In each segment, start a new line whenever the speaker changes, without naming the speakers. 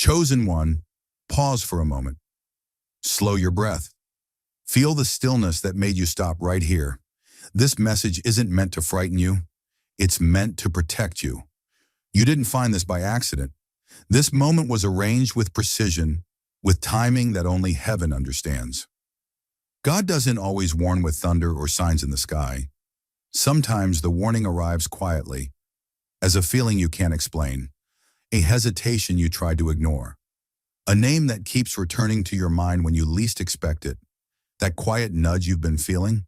Chosen one, pause for a moment. Slow your breath. Feel the stillness that made you stop right here. This message isn't meant to frighten you. It's meant to protect you. You didn't find this by accident. This moment was arranged with precision, with timing that only heaven understands. God doesn't always warn with thunder or signs in the sky. Sometimes the warning arrives quietly, as a feeling you can't explain, a hesitation you tried to ignore, a name that keeps returning to your mind when you least expect it, that quiet nudge you've been feeling.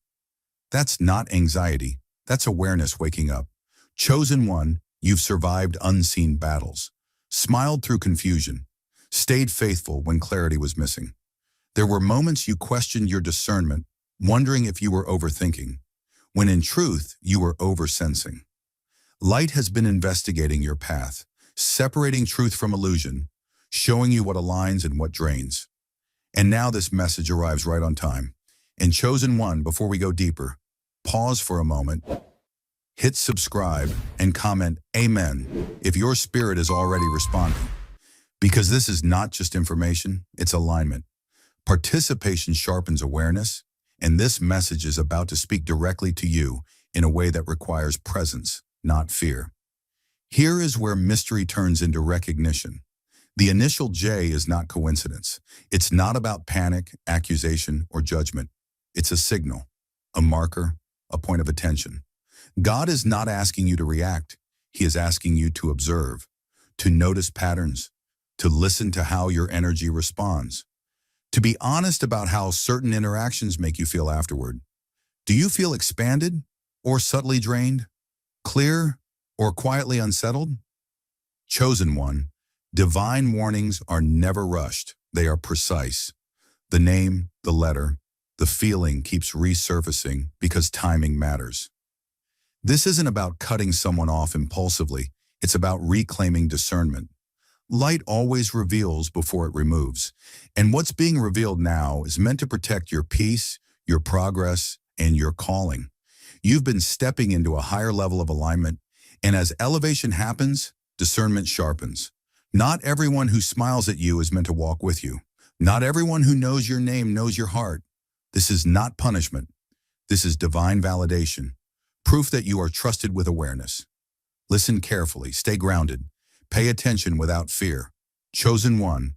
That's not anxiety, that's awareness waking up. Chosen one, you've survived unseen battles, smiled through confusion, stayed faithful when clarity was missing. There were moments you questioned your discernment, wondering if you were overthinking, when in truth you were oversensing. Light has been investigating your path, separating truth from illusion, showing you what aligns and what drains. And now this message arrives right on time. And Chosen one, before we go deeper, pause for a moment, hit subscribe, and comment Amen if your spirit is already responding. Because this is not just information, it's alignment. Participation sharpens awareness, and this message is about to speak directly to you in a way that requires presence, not fear. Here is where mystery turns into recognition. The initial J is not coincidence. It's not about panic, accusation, or judgment. It's a signal, a marker, a point of attention. God is not asking you to react. He is asking you to observe, to notice patterns, to listen to how your energy responds, to be honest about how certain interactions make you feel afterward. Do you feel expanded or subtly drained, clear or quietly unsettled? Chosen one, divine warnings are never rushed. They are precise. The name, the letter, the feeling keeps resurfacing because timing matters. This isn't about cutting someone off impulsively. It's about reclaiming discernment. Light always reveals before it removes. And what's being revealed now is meant to protect your peace, your progress, and your calling. You've been stepping into a higher level of alignment, and as elevation happens, discernment sharpens. Not everyone who smiles at you is meant to walk with you. Not everyone who knows your name knows your heart. This is not punishment. This is divine validation, proof that you are trusted with awareness. Listen carefully, stay grounded. Pay attention without fear. Chosen one,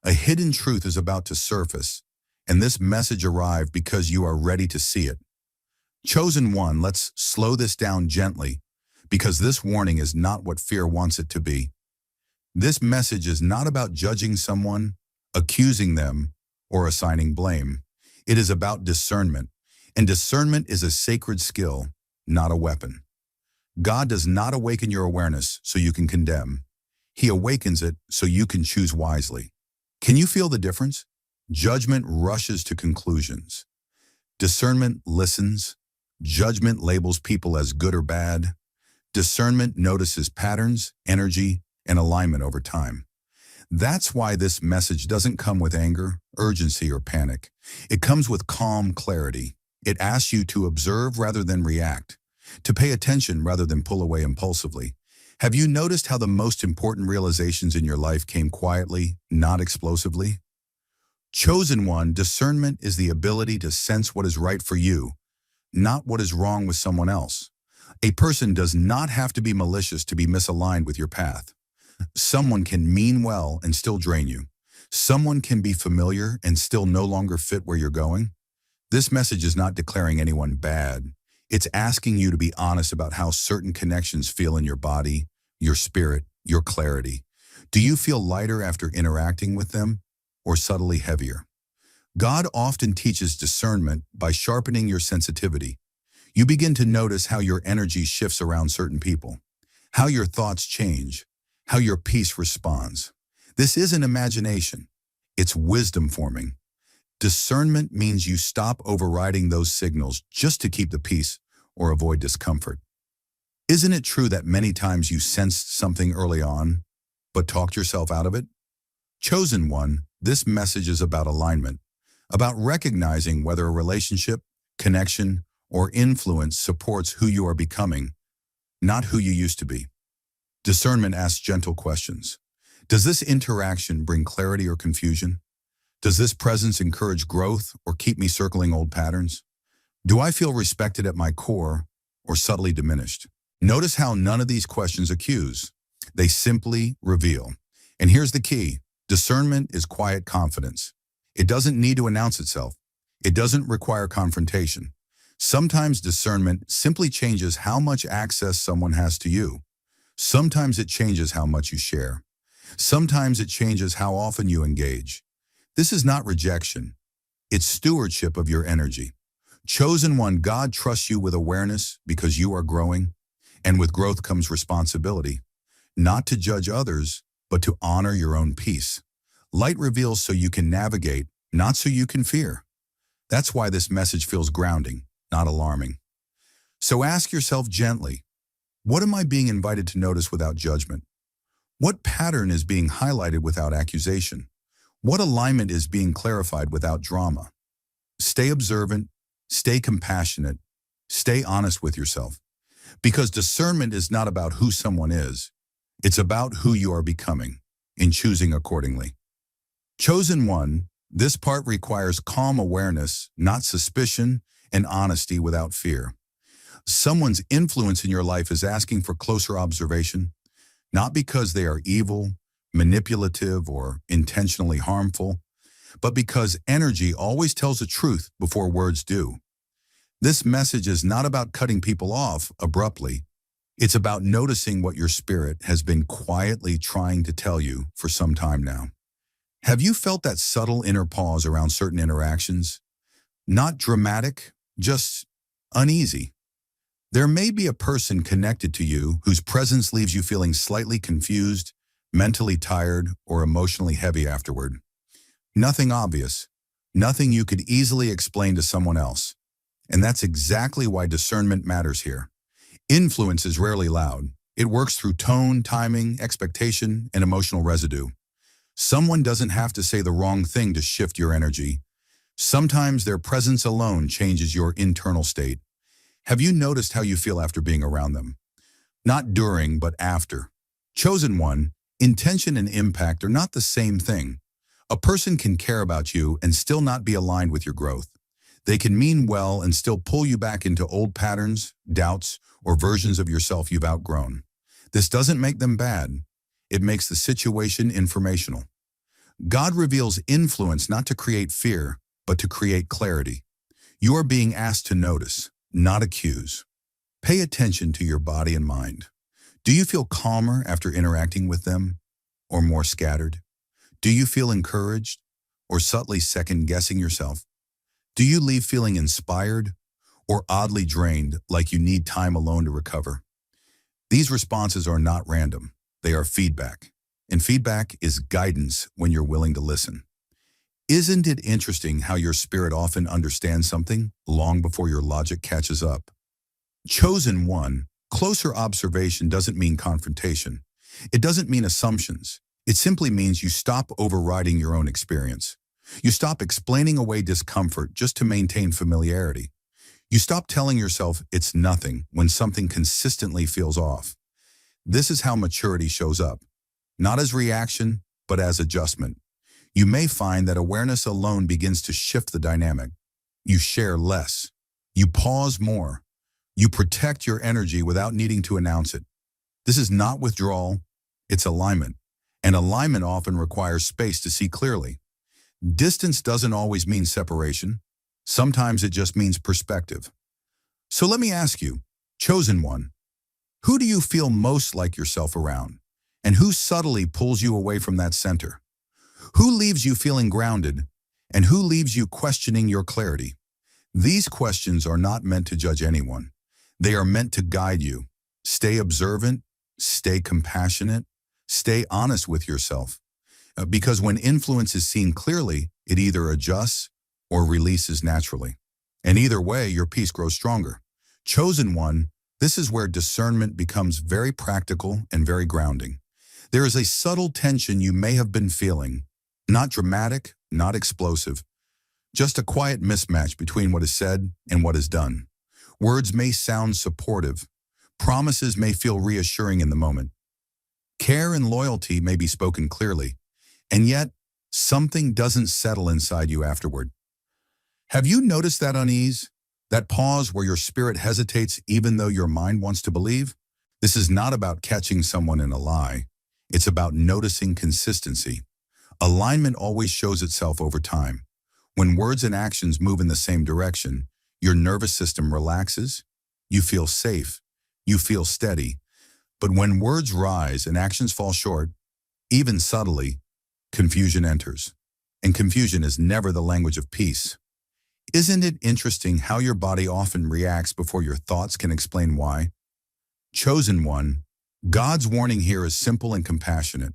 a hidden truth is about to surface, and this message arrived because you are ready to see it. Chosen one, let's slow this down gently, because this warning is not what fear wants it to be. This message is not about judging someone, accusing them, or assigning blame. It is about discernment, and discernment is a sacred skill, not a weapon. God does not awaken your awareness so you can condemn. He awakens it so you can choose wisely. Can you feel the difference? Judgment rushes to conclusions. Discernment listens. Judgment labels people as good or bad. Discernment notices patterns, energy, and alignment over time. That's why this message doesn't come with anger, urgency, or panic. It comes with calm clarity. It asks you to observe rather than react, to pay attention rather than pull away impulsively. Have you noticed how the most important realizations in your life came quietly, not explosively? Chosen one, discernment is the ability to sense what is right for you, not what is wrong with someone else. A person does not have to be malicious to be misaligned with your path. Someone can mean well and still drain you. Someone can be familiar and still no longer fit where you're going. This message is not declaring anyone bad. It's asking you to be honest about how certain connections feel in your body, your spirit, your clarity. Do you feel lighter after interacting with them, or subtly heavier? God often teaches discernment by sharpening your sensitivity. You begin to notice how your energy shifts around certain people, how your thoughts change, how your peace responds. This isn't imagination. It's wisdom forming. Discernment means you stop overriding those signals just to keep the peace or avoid discomfort. Isn't it true that many times you sensed something early on, but talked yourself out of it? Chosen one, this message is about alignment, about recognizing whether a relationship, connection, or influence supports who you are becoming, not who you used to be. Discernment asks gentle questions. Does this interaction bring clarity or confusion? Does this presence encourage growth or keep me circling old patterns? Do I feel respected at my core or subtly diminished? Notice how none of these questions accuse. They simply reveal. And here's the key. Discernment is quiet confidence. It doesn't need to announce itself. It doesn't require confrontation. Sometimes discernment simply changes how much access someone has to you. Sometimes it changes how much you share. Sometimes it changes how often you engage. This is not rejection. It's stewardship of your energy. Chosen one, God trusts you with awareness because you are growing, and with growth comes responsibility, not to judge others, but to honor your own peace. Light reveals so you can navigate, not so you can fear. That's why this message feels grounding, not alarming. So ask yourself gently, what am I being invited to notice without judgment? What pattern is being highlighted without accusation? What alignment is being clarified without drama? Stay observant, stay compassionate, stay honest with yourself. Because discernment is not about who someone is. It's about who you are becoming, in choosing accordingly. Chosen one, this part requires calm awareness, not suspicion, and honesty without fear. Someone's influence in your life is asking for closer observation, not because they are evil, manipulative, or intentionally harmful, but because energy always tells the truth before words do. This message is not about cutting people off abruptly. It's about noticing what your spirit has been quietly trying to tell you for some time now. Have you felt that subtle inner pause around certain interactions? Not dramatic, just uneasy. There may be a person connected to you whose presence leaves you feeling slightly confused, mentally tired, or emotionally heavy afterward. Nothing obvious, nothing you could easily explain to someone else. And that's exactly why discernment matters here. Influence is rarely loud. It works through tone, timing, expectation, and emotional residue. Someone doesn't have to say the wrong thing to shift your energy. Sometimes their presence alone changes your internal state. Have you noticed how you feel after being around them? Not during, but after. Chosen one, intention and impact are not the same thing. A person can care about you and still not be aligned with your growth. They can mean well and still pull you back into old patterns, doubts, or versions of yourself you've outgrown. This doesn't make them bad. It makes the situation informational. God reveals influence not to create fear, but to create clarity. You are being asked to notice, not accuse. Pay attention to your body and mind. Do you feel calmer after interacting with them, or more scattered? Do you feel encouraged, or subtly second-guessing yourself? Do you leave feeling inspired, or oddly drained, like you need time alone to recover? These responses are not random. They are feedback. And feedback is guidance when you're willing to listen. Isn't it interesting how your spirit often understands something long before your logic catches up? Chosen one, closer observation doesn't mean confrontation. It doesn't mean assumptions. It simply means you stop overriding your own experience. You stop explaining away discomfort just to maintain familiarity. You stop telling yourself it's nothing when something consistently feels off. This is how maturity shows up, not as reaction, but as adjustment. You may find that awareness alone begins to shift the dynamic. You share less. You pause more. You protect your energy without needing to announce it. This is not withdrawal, it's alignment. And alignment often requires space to see clearly. Distance doesn't always mean separation. Sometimes it just means perspective. So let me ask you, chosen one, who do you feel most like yourself around? And who subtly pulls you away from that center? Who leaves you feeling grounded? And who leaves you questioning your clarity? These questions are not meant to judge anyone. They are meant to guide you. Stay observant, stay compassionate, stay honest with yourself. Because when influence is seen clearly, it either adjusts or releases naturally. And either way, your peace grows stronger. Chosen one, this is where discernment becomes very practical and very grounding. There is a subtle tension you may have been feeling, not dramatic, not explosive, just a quiet mismatch between what is said and what is done. Words may sound supportive. Promises may feel reassuring in the moment. Care and loyalty may be spoken clearly, and yet something doesn't settle inside you afterward. Have you noticed that unease? That pause where your spirit hesitates even though your mind wants to believe? This is not about catching someone in a lie. It's about noticing consistency. Alignment always shows itself over time. When words and actions move in the same direction, your nervous system relaxes, you feel safe, you feel steady. But when words rise and actions fall short, even subtly, confusion enters. And confusion is never the language of peace. Isn't it interesting how your body often reacts before your thoughts can explain why? Chosen one, God's warning here is simple and compassionate.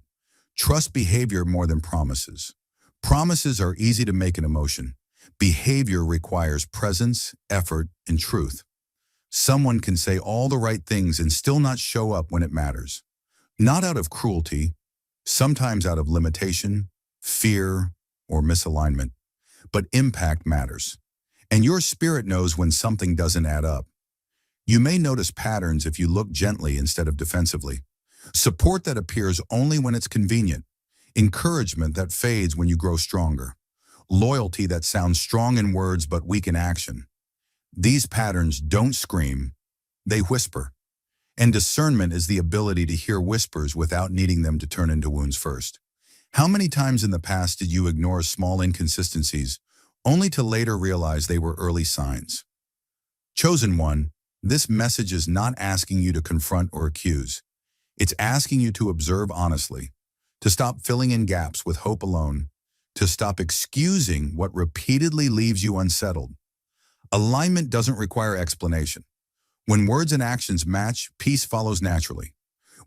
Trust behavior more than promises. Promises are easy to make an emotion. Behavior requires presence, effort, and truth. Someone can say all the right things and still not show up when it matters. Not out of cruelty, sometimes out of limitation, fear, or misalignment. But impact matters. And your spirit knows when something doesn't add up. You may notice patterns if you look gently instead of defensively. Support that appears only when it's convenient. Encouragement that fades when you grow stronger. Loyalty that sounds strong in words but weak in action. These patterns don't scream, they whisper. And discernment is the ability to hear whispers without needing them to turn into wounds first. How many times in the past did you ignore small inconsistencies, only to later realize they were early signs? Chosen one, this message is not asking you to confront or accuse. It's asking you to observe honestly, to stop filling in gaps with hope alone, to stop excusing what repeatedly leaves you unsettled. Alignment doesn't require explanation. When words and actions match, peace follows naturally.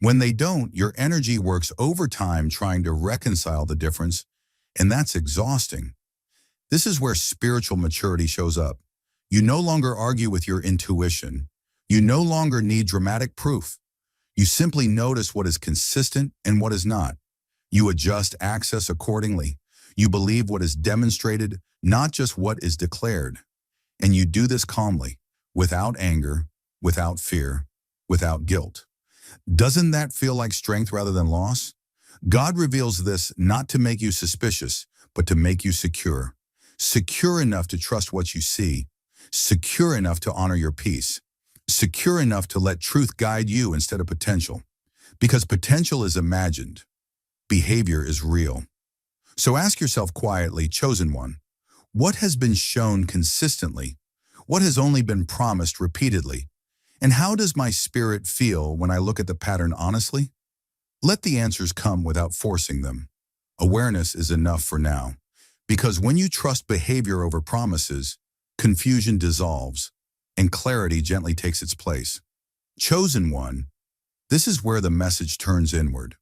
When they don't, your energy works overtime trying to reconcile the difference, and that's exhausting. This is where spiritual maturity shows up. You no longer argue with your intuition. You no longer need dramatic proof. You simply notice what is consistent and what is not. You adjust access accordingly. You believe what is demonstrated, not just what is declared. And you do this calmly, without anger, without fear, without guilt. Doesn't that feel like strength rather than loss? God reveals this not to make you suspicious, but to make you secure. Secure enough to trust what you see. Secure enough to honor your peace. Secure enough to let truth guide you instead of potential. Because potential is imagined. Behavior is real. So ask yourself quietly, chosen one, what has been shown consistently? What has only been promised repeatedly? And how does my spirit feel when I look at the pattern honestly? Let the answers come without forcing them. Awareness is enough for now. Because when you trust behavior over promises, confusion dissolves and clarity gently takes its place. Chosen one, this is where the message turns inward.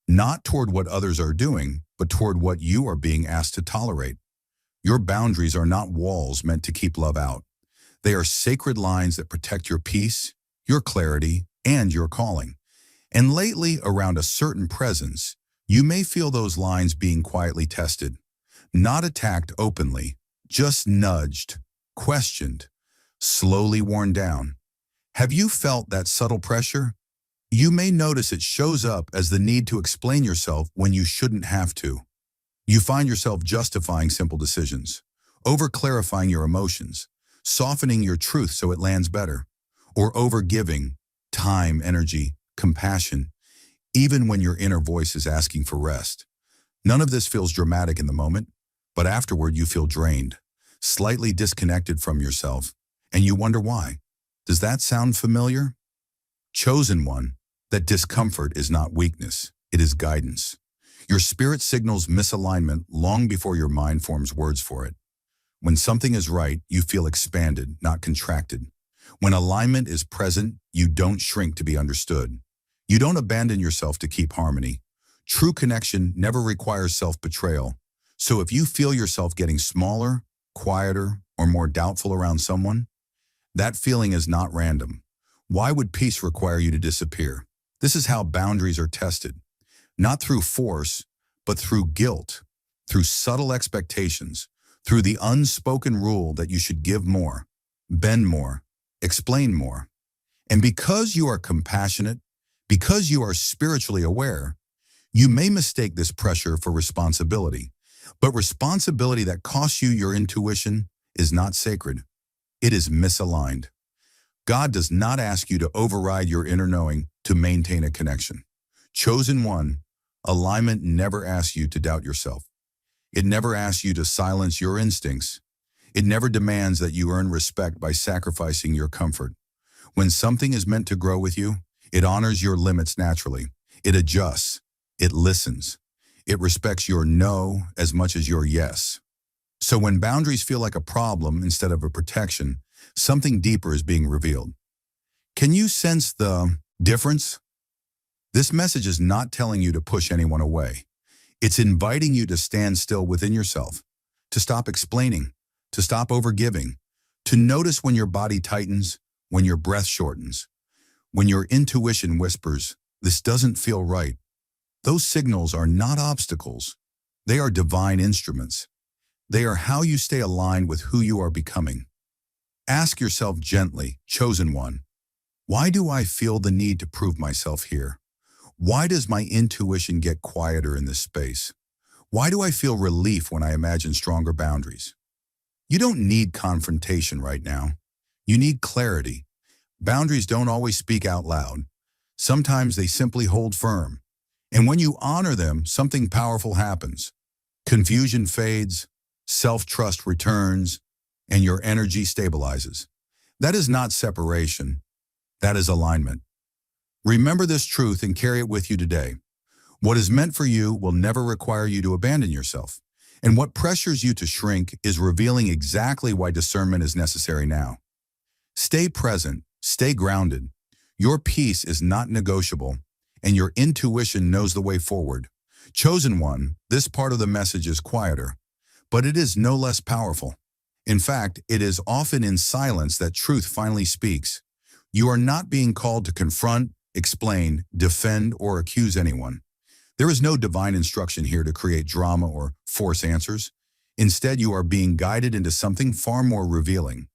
Not toward what others are doing, but toward what you are being asked to tolerate. Your boundaries are not walls meant to keep love out. They are sacred lines that protect your peace, your clarity, and your calling. And lately, around a certain presence, you may feel those lines being quietly tested. Not attacked openly, just nudged, questioned, slowly worn down. Have you felt that subtle pressure? You may notice it shows up as the need to explain yourself when you shouldn't have to. You find yourself justifying simple decisions, over-clarifying your emotions, softening your truth so it lands better, or over-giving time, energy, compassion, even when your inner voice is asking for rest. None of this feels dramatic in the moment, but afterward you feel drained, slightly disconnected from yourself, and you wonder why. Does that sound familiar? Chosen one, that discomfort is not weakness, it is guidance. Your spirit signals misalignment long before your mind forms words for it. When something is right, you feel expanded, not contracted. When alignment is present, you don't shrink to be understood. You don't abandon yourself to keep harmony. True connection never requires self-betrayal. So if you feel yourself getting smaller, quieter, or more doubtful around someone, that feeling is not random. Why would peace require you to disappear? This is how boundaries are tested. Not through force, but through guilt, through subtle expectations, through the unspoken rule that you should give more, bend more, explain more. And because you are compassionate, Because you are spiritually aware, you may mistake this pressure for responsibility, but responsibility that costs you your intuition is not sacred. It is misaligned. God does not ask you to override your inner knowing to maintain a connection. Chosen one, alignment never asks you to doubt yourself. It never asks you to silence your instincts. It never demands that you earn respect by sacrificing your comfort. When something is meant to grow with you, it honors your limits naturally. It adjusts. It listens. It respects your no as much as your yes. So when boundaries feel like a problem instead of a protection, something deeper is being revealed. Can you sense the difference? This message is not telling you to push anyone away. It's inviting you to stand still within yourself, to stop explaining, to stop overgiving, to notice when your body tightens, when your breath shortens, when your intuition whispers, "This doesn't feel right." Those signals are not obstacles. They are divine instruments. They are how you stay aligned with who you are becoming. Ask yourself gently, chosen one, why do I feel the need to prove myself here? Why does my intuition get quieter in this space? Why do I feel relief when I imagine stronger boundaries? You don't need confrontation right now. You need clarity. Boundaries don't always speak out loud. Sometimes they simply hold firm. And when you honor them, something powerful happens. Confusion fades, self-trust returns, and your energy stabilizes. That is not separation. That is alignment. Remember this truth and carry it with you today. What is meant for you will never require you to abandon yourself. And what pressures you to shrink is revealing exactly why discernment is necessary now. Stay present, stay grounded. Your peace is not negotiable, and your intuition knows the way forward. Chosen one, this part of the message is quieter, but it is no less powerful. In fact, it is often in silence that truth finally speaks. You are not being called to confront, explain, defend, or accuse anyone. There is no divine instruction here to create drama or force answers. Instead, you are being guided into something far more revealing.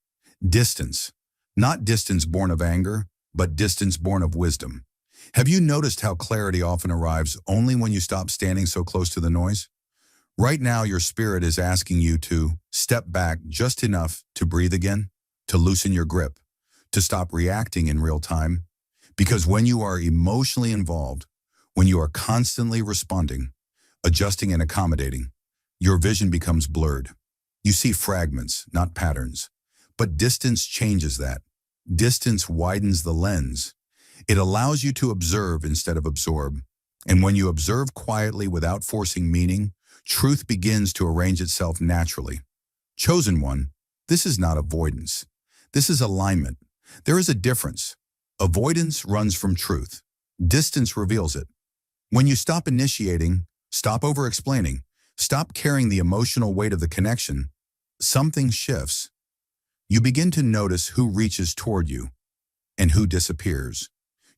Distance. Not distance born of anger, but distance born of wisdom. Have you noticed how clarity often arrives only when you stop standing so close to the noise? Right now, your spirit is asking you to step back just enough to breathe again, to loosen your grip, to stop reacting in real time. Because when you are emotionally involved, when you are constantly responding, adjusting and accommodating, your vision becomes blurred. You see fragments, not patterns. But distance changes that. Distance widens the lens. It allows you to observe instead of absorb. And when you observe quietly without forcing meaning, truth begins to arrange itself naturally. Chosen one, this is not avoidance. This is alignment. There is a difference. Avoidance runs from truth. Distance reveals it. When you stop initiating, stop over-explaining, stop carrying the emotional weight of the connection, something shifts. You begin to notice who reaches toward you and who disappears.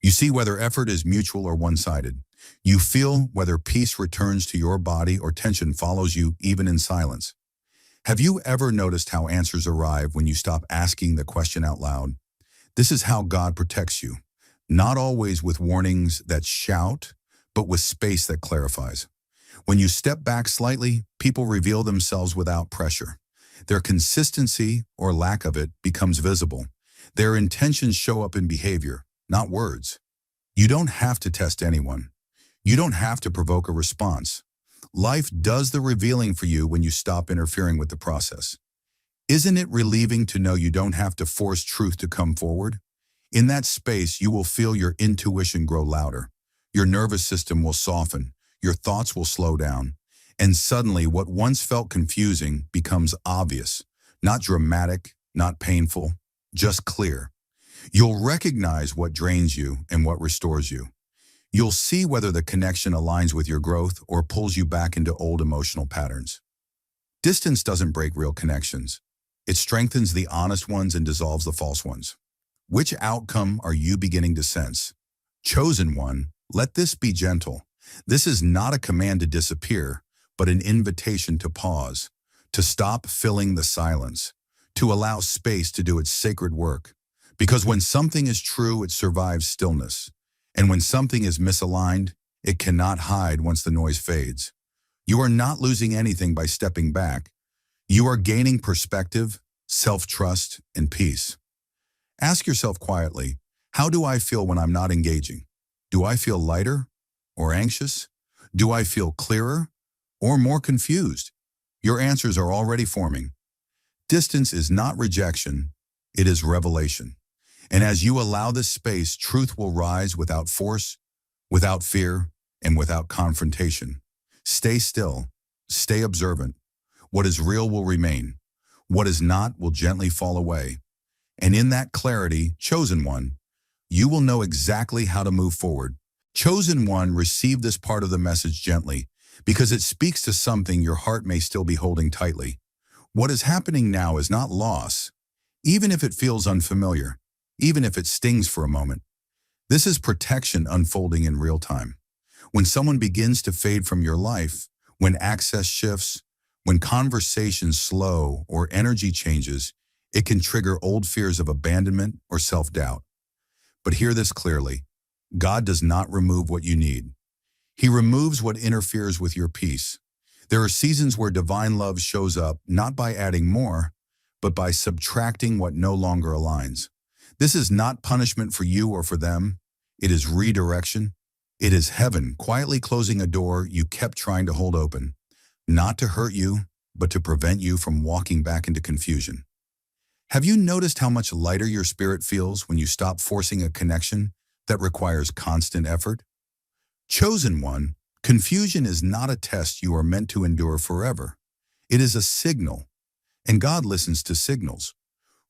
You see whether effort is mutual or one-sided. You feel whether peace returns to your body or tension follows you even in silence. Have you ever noticed how answers arrive when you stop asking the question out loud? This is how God protects you, not always with warnings that shout, but with space that clarifies. When you step back slightly, people reveal themselves without pressure. Their consistency, or lack of it, becomes visible. Their intentions show up in behavior, not words. You don't have to test anyone. You don't have to provoke a response. Life does the revealing for you when you stop interfering with the process. Isn't it relieving to know you don't have to force truth to come forward? In that space, you will feel your intuition grow louder. Your nervous system will soften. Your thoughts will slow down. And suddenly, what once felt confusing becomes obvious. Not dramatic, not painful, just clear. You'll recognize what drains you and what restores you. You'll see whether the connection aligns with your growth or pulls you back into old emotional patterns. Distance doesn't break real connections. It strengthens the honest ones and dissolves the false ones. Which outcome are you beginning to sense? Chosen one, let this be gentle. This is not a command to disappear, but an invitation to pause, to stop filling the silence, to allow space to do its sacred work. Because when something is true, it survives stillness. And when something is misaligned, it cannot hide once the noise fades. You are not losing anything by stepping back. You are gaining perspective, self-trust, and peace. Ask yourself quietly, how do I feel when I'm not engaging? Do I feel lighter or anxious? Do I feel clearer or more confused? Your answers are already forming. Distance is not rejection, it is revelation. And as you allow this space, truth will rise without force, without fear, and without confrontation. Stay still, stay observant. What is real will remain. What is not will gently fall away. And in that clarity, chosen one, you will know exactly how to move forward. Chosen one, receive this part of the message gently, because it speaks to something your heart may still be holding tightly. What is happening now is not loss, even if it feels unfamiliar, even if it stings for a moment. This is protection unfolding in real time. When someone begins to fade from your life, when access shifts, when conversations slow or energy changes, it can trigger old fears of abandonment or self-doubt. But hear this clearly. God does not remove what you need. He removes what interferes with your peace. There are seasons where divine love shows up not by adding more, but by subtracting what no longer aligns. This is not punishment for you or for them. It is redirection. It is heaven quietly closing a door you kept trying to hold open, not to hurt you, but to prevent you from walking back into confusion. Have you noticed how much lighter your spirit feels when you stop forcing a connection that requires constant effort? Chosen one, confusion is not a test you are meant to endure forever. It is a signal, and God listens to signals.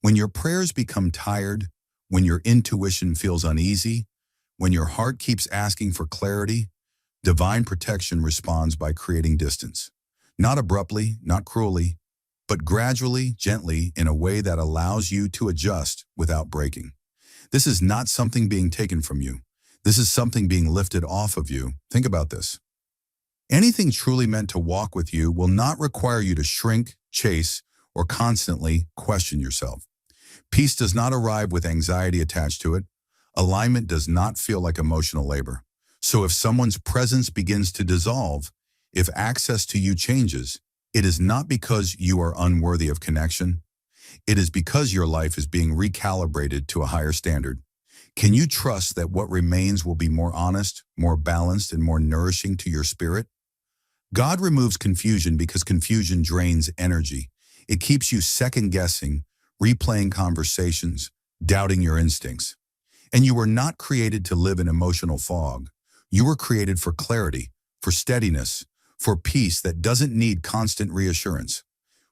When your prayers become tired, when your intuition feels uneasy, when your heart keeps asking for clarity, divine protection responds by creating distance. Not abruptly, not cruelly, but gradually, gently, in a way that allows you to adjust without breaking. This is not something being taken from you. This is something being lifted off of you. Think about this. Anything truly meant to walk with you will not require you to shrink, chase, or constantly question yourself. Peace does not arrive with anxiety attached to it. Alignment does not feel like emotional labor. So if someone's presence begins to dissolve, if access to you changes, it is not because you are unworthy of connection. It is because your life is being recalibrated to a higher standard. Can you trust that what remains will be more honest, more balanced, and more nourishing to your spirit? God removes confusion because confusion drains energy. It keeps you second-guessing, replaying conversations, doubting your instincts. And you were not created to live in emotional fog. You were created for clarity, for steadiness, for peace that doesn't need constant reassurance.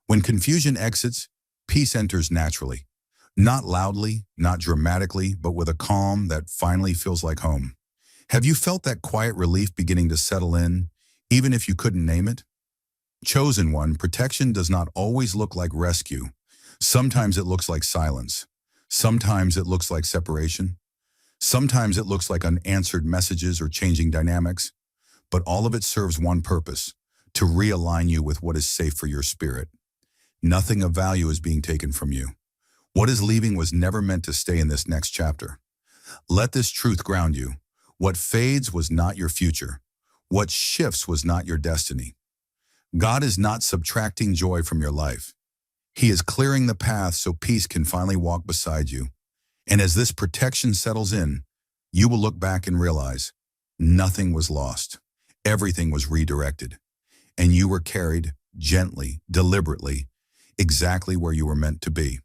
When confusion exits, peace enters naturally. Not loudly, not dramatically, but with a calm that finally feels like home. Have you felt that quiet relief beginning to settle in, even if you couldn't name it? Chosen one, protection does not always look like rescue. Sometimes it looks like silence. Sometimes it looks like separation. Sometimes it looks like unanswered messages or changing dynamics. But all of it serves one purpose, to realign you with what is safe for your spirit. Nothing of value is being taken from you. What is leaving was never meant to stay in this next chapter. Let this truth ground you. What fades was not your future. What shifts was not your destiny. God is not subtracting joy from your life. He is clearing the path so peace can finally walk beside you. And as this protection settles in, you will look back and realize nothing was lost. Everything was redirected. And you were carried gently, deliberately, exactly where you were meant to be.